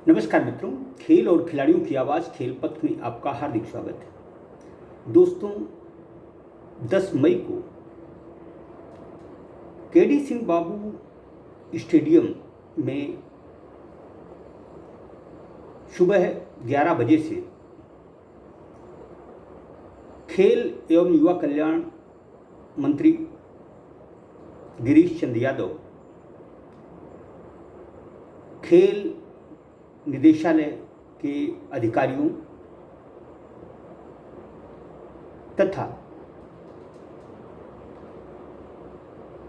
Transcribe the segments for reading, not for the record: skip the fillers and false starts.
नमस्कार मित्रों, खेल और खिलाड़ियों की आवाज़ खेल पथ में आपका हार्दिक स्वागत है। दोस्तों, 10 मई को केडी सिंह बाबू स्टेडियम में सुबह 11 बजे से खेल एवं युवा कल्याण मंत्री गिरीश चंद्र यादव, खेल निदेशालय के अधिकारियों तथा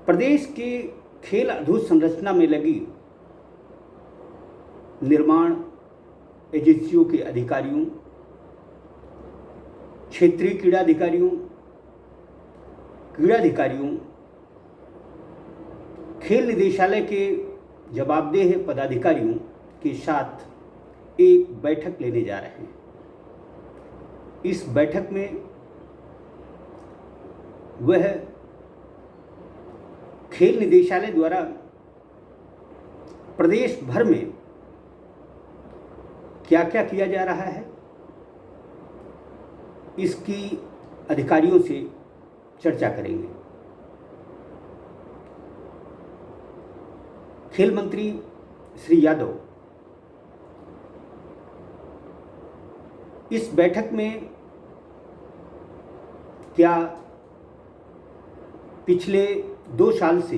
प्रदेश के खेल अधोसंरचना में लगी निर्माण एजेंसियों के अधिकारियों, क्षेत्रीय क्रीड़ाधिकारियों, खेल निदेशालय के जवाबदेह पदाधिकारियों के साथ एक बैठक लेने जा रहे हैं। इस बैठक में वह खेल निदेशालय द्वारा प्रदेश भर में क्या क्या किया जा रहा है, इसकी अधिकारियों से चर्चा करेंगे। खेल मंत्री श्री यादव इस बैठक में क्या पिछले 2 साल से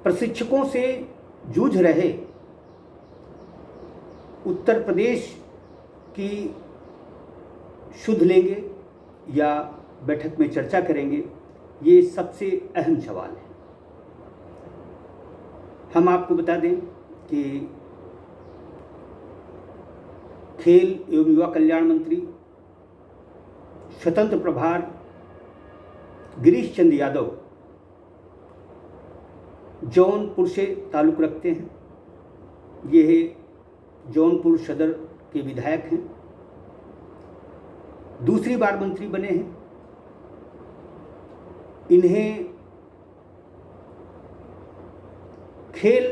प्रशिक्षकों से जूझ रहे उत्तर प्रदेश की सुध लेंगे या बैठक में चर्चा करेंगे, ये सबसे अहम सवाल है। हम आपको बता दें कि खेल एवं युवा कल्याण मंत्री स्वतंत्र प्रभार गिरीश चंद्र यादव जौनपुर से ताल्लुक़ रखते हैं। ये जौनपुर सदर के विधायक हैं, दूसरी बार मंत्री बने हैं। इन्हें खेल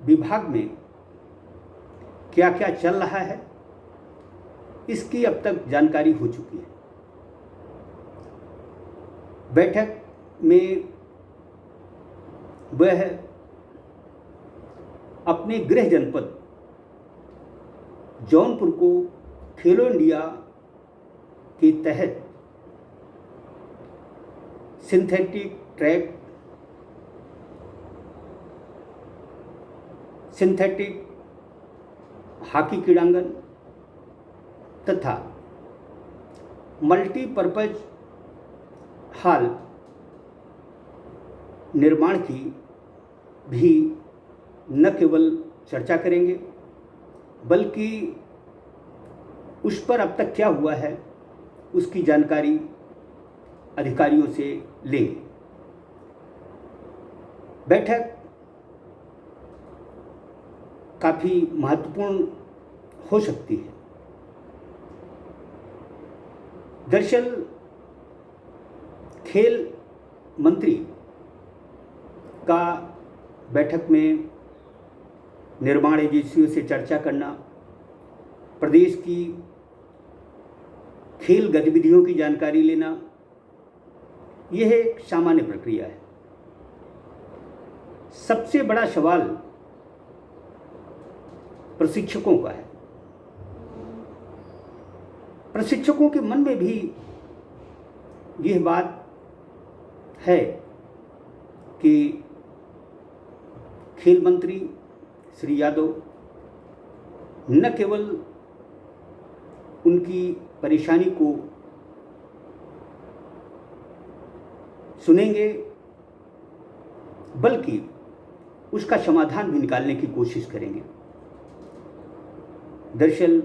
विभाग में क्या क्या चल रहा है, इसकी अब तक जानकारी हो चुकी है। बैठक में वह अपने गृह जनपद जौनपुर को खेलो इंडिया के तहत सिंथेटिक ट्रैक, सिंथेटिक हॉकी क्रीड़ांगन तथा मल्टीपर्पज हॉल निर्माण की भी न केवल चर्चा करेंगे, बल्कि उस पर अब तक क्या हुआ है उसकी जानकारी अधिकारियों से लेंगे। बैठक काफ़ी महत्वपूर्ण हो सकती है। दरअसल खेल मंत्री का बैठक में निर्माण एजेंसियों से चर्चा करना, प्रदेश की खेल गतिविधियों की जानकारी लेना, यह एक सामान्य प्रक्रिया है। सबसे बड़ा सवाल प्रशिक्षकों का है। प्रशिक्षकों के मन में भी यह बात है कि खेल मंत्री श्री यादव न केवल उनकी परेशानी को सुनेंगे, बल्कि उसका समाधान भी निकालने की कोशिश करेंगे। दरअसल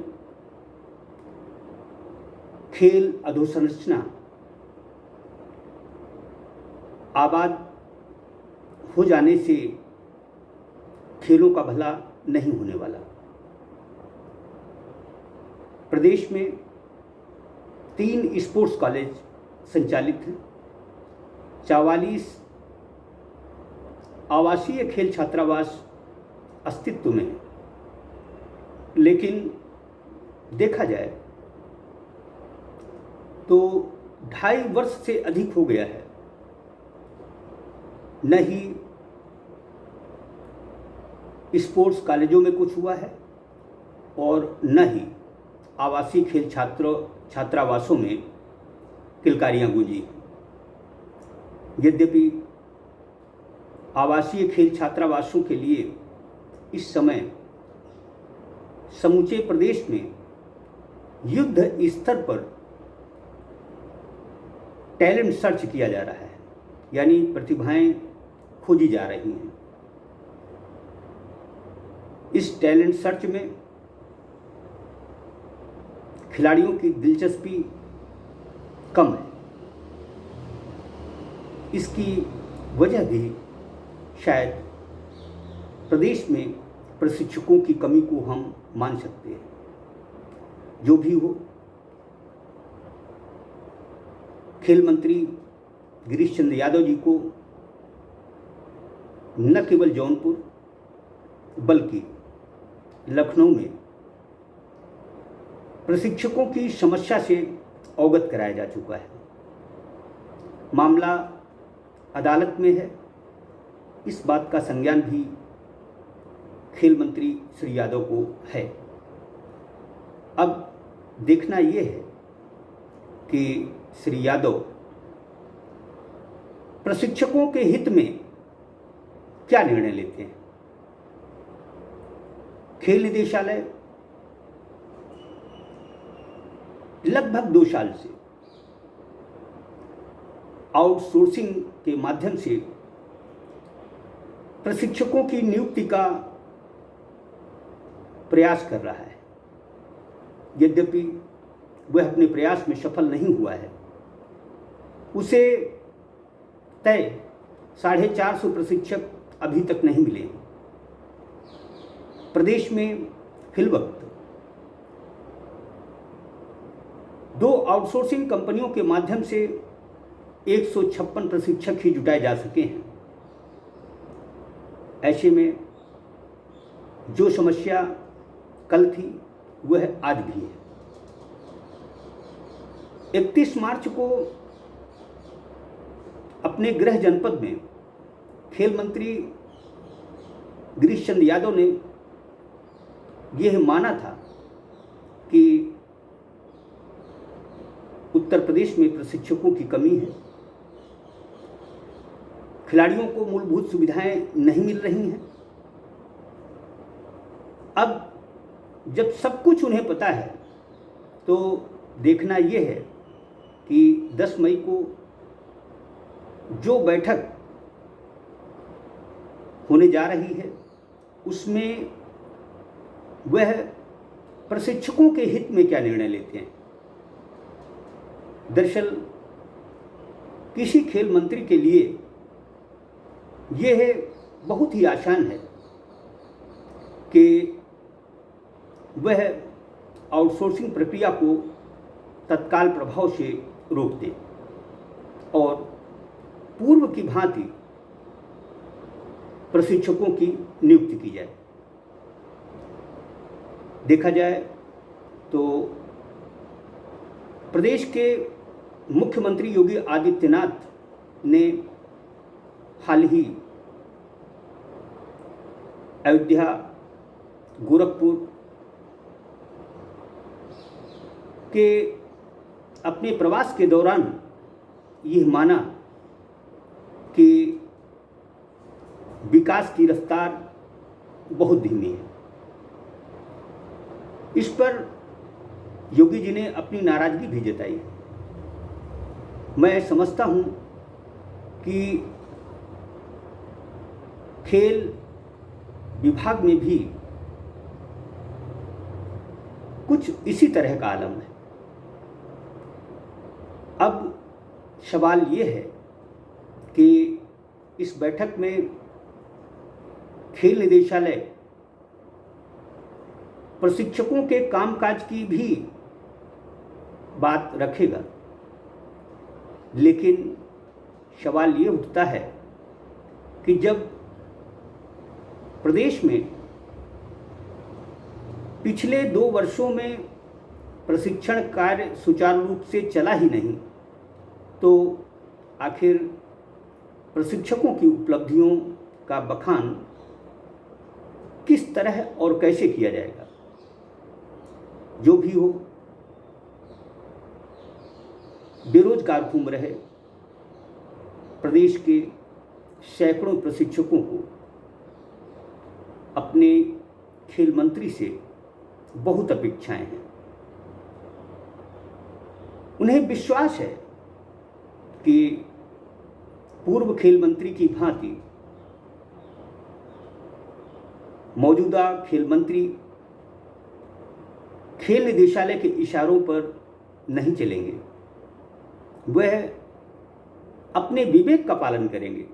खेल अधोसंरचना आबाद हो जाने से खेलों का भला नहीं होने वाला। प्रदेश में 3 स्पोर्ट्स कॉलेज संचालित हैं, 44 आवासीय खेल छात्रावास अस्तित्व में है, लेकिन देखा जाए तो 2.5 वर्ष से अधिक हो गया है, न ही स्पोर्ट्स कॉलेजों में कुछ हुआ है और न ही आवासीय खेल छात्रावासों में किलकारियां गूंजी। यद्यपि आवासीय खेल छात्रावासों के लिए इस समय समूचे प्रदेश में युद्ध स्तर पर टैलेंट सर्च किया जा रहा है, यानी प्रतिभाएं खोजी जा रही हैं। इस टैलेंट सर्च में खिलाड़ियों की दिलचस्पी कम है। इसकी वजह भी शायद प्रदेश में प्रशिक्षकों की कमी को हम मान सकते हैं। जो भी हो, खेल मंत्री गिरीश चंद्र यादव जी को न केवल जौनपुर बल्कि लखनऊ में प्रशिक्षकों की समस्या से अवगत कराया जा चुका है। मामला अदालत में है। इस बात का संज्ञान भी खेल मंत्री श्री यादव को है। अब देखना ये है कि श्री यादव प्रशिक्षकों के हित में क्या निर्णय लेते हैं। खेल निदेशालय लगभग 2 साल से आउटसोर्सिंग के माध्यम से प्रशिक्षकों की नियुक्ति का प्रयास कर रहा है। यद्यपि वह अपने प्रयास में सफल नहीं हुआ है। उसे तय 450 प्रशिक्षक अभी तक नहीं मिले। प्रदेश में फिलवक्त 2 आउटसोर्सिंग कंपनियों के माध्यम से 156 प्रशिक्षक ही जुटाए जा सके हैं। ऐसे में जो समस्या कल थी वह आज भी है। 31 मार्च को अपने गृह जनपद में खेल मंत्री गिरीश चंद्र यादव ने यह माना था कि उत्तर प्रदेश में प्रशिक्षकों की कमी है, खिलाड़ियों को मूलभूत सुविधाएं नहीं मिल रही हैं। अब जब सब कुछ उन्हें पता है तो देखना यह है कि 10 मई को जो बैठक होने जा रही है उसमें वह प्रशिक्षकों के हित में क्या निर्णय लेते हैं। दरअसल किसी खेल मंत्री के लिए यह बहुत ही आसान है कि वह आउटसोर्सिंग प्रक्रिया को तत्काल प्रभाव से रोक दे और पूर्व की भांति प्रशिक्षकों की नियुक्ति की जाए। देखा जाए तो प्रदेश के मुख्यमंत्री योगी आदित्यनाथ ने हाल ही अयोध्या, गोरखपुर के अपने प्रवास के दौरान यह माना कि विकास की रफ्तार बहुत धीमी है। इस पर योगी जी ने अपनी नाराजगी भी जताई। मैं समझता हूं कि खेल विभाग में भी कुछ इसी तरह का आलम है। अब सवाल ये है कि इस बैठक में खेल निदेशालय प्रशिक्षकों के कामकाज की भी बात रखेगा, लेकिन सवाल ये उठता है कि जब प्रदेश में पिछले 2 वर्षों में प्रशिक्षण कार्य सुचारू रूप से चला ही नहीं, तो आखिर प्रशिक्षकों की उपलब्धियों का बखान किस तरह और कैसे किया जाएगा। जो भी हो, बेरोजगार घूम रहे प्रदेश के सैकड़ों प्रशिक्षकों को अपने खेल मंत्री से बहुत अपेक्षाएं हैं। उन्हें विश्वास है कि पूर्व खेल मंत्री की भांति मौजूदा खेल मंत्री खेल निदेशालय के इशारों पर नहीं चलेंगे, वह अपने विवेक का पालन करेंगे।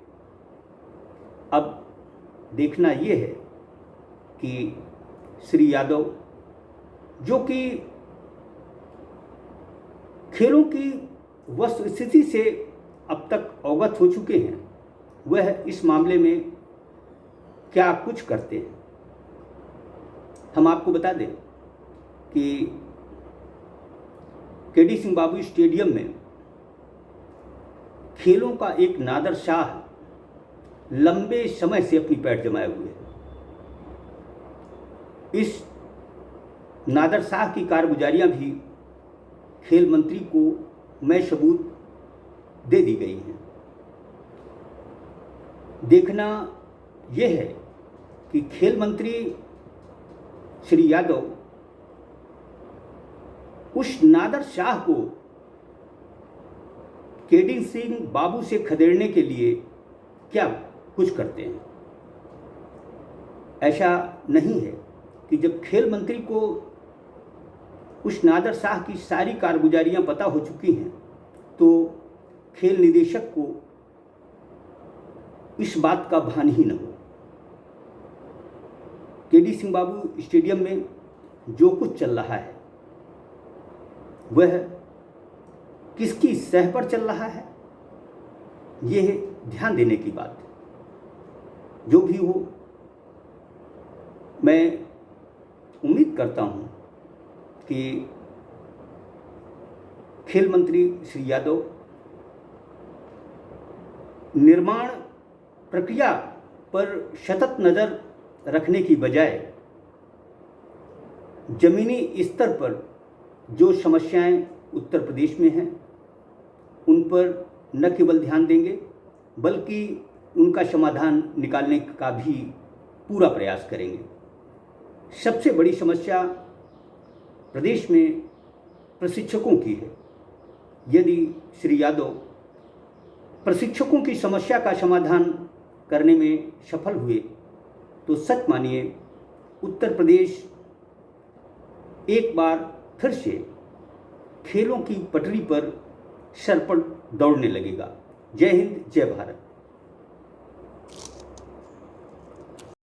अब देखना यह है कि श्री यादव, जो कि खेलों की वस्तुस्थिति से अब तक अवगत हो चुके हैं, वह इस मामले में क्या कुछ करते हैं। हम आपको बता दें कि केडी सिंह बाबू स्टेडियम में खेलों का एक नादर शाह लंबे समय से अपनी पैठ जमाए हुए है। इस नादर शाह की कारगुजारियां भी खेल मंत्री को मैं सबूत दे दी गई हैं। देखना यह है कि खेल मंत्री श्री यादव उस नादर शाह को केडी सिंह बाबू से खदेड़ने के लिए क्या कुछ करते हैं। ऐसा नहीं है कि जब खेल मंत्री को उस नादर शाह की सारी कारगुजारियां पता हो चुकी हैं, तो खेल निदेशक को इस बात का भान ही न हो। केडी सिंह बाबू स्टेडियम में जो कुछ चल रहा है वह किसकी सह पर चल रहा है, यह ध्यान देने की बात है। जो भी हो, मैं उम्मीद करता हूं कि खेल मंत्री श्री यादव निर्माण प्रक्रिया पर सतत नज़र रखने की बजाय जमीनी स्तर पर जो समस्याएं उत्तर प्रदेश में हैं उन पर न केवल ध्यान देंगे, बल्कि उनका समाधान निकालने का भी पूरा प्रयास करेंगे। सबसे बड़ी समस्या प्रदेश में प्रशिक्षकों की है। यदि श्री यादव प्रशिक्षकों की समस्या का समाधान करने में सफल हुए तो सच मानिए उत्तर प्रदेश एक बार फिर से खेलों की पटरी पर सर पर दौड़ने लगेगा। जय हिंद, जय भारत।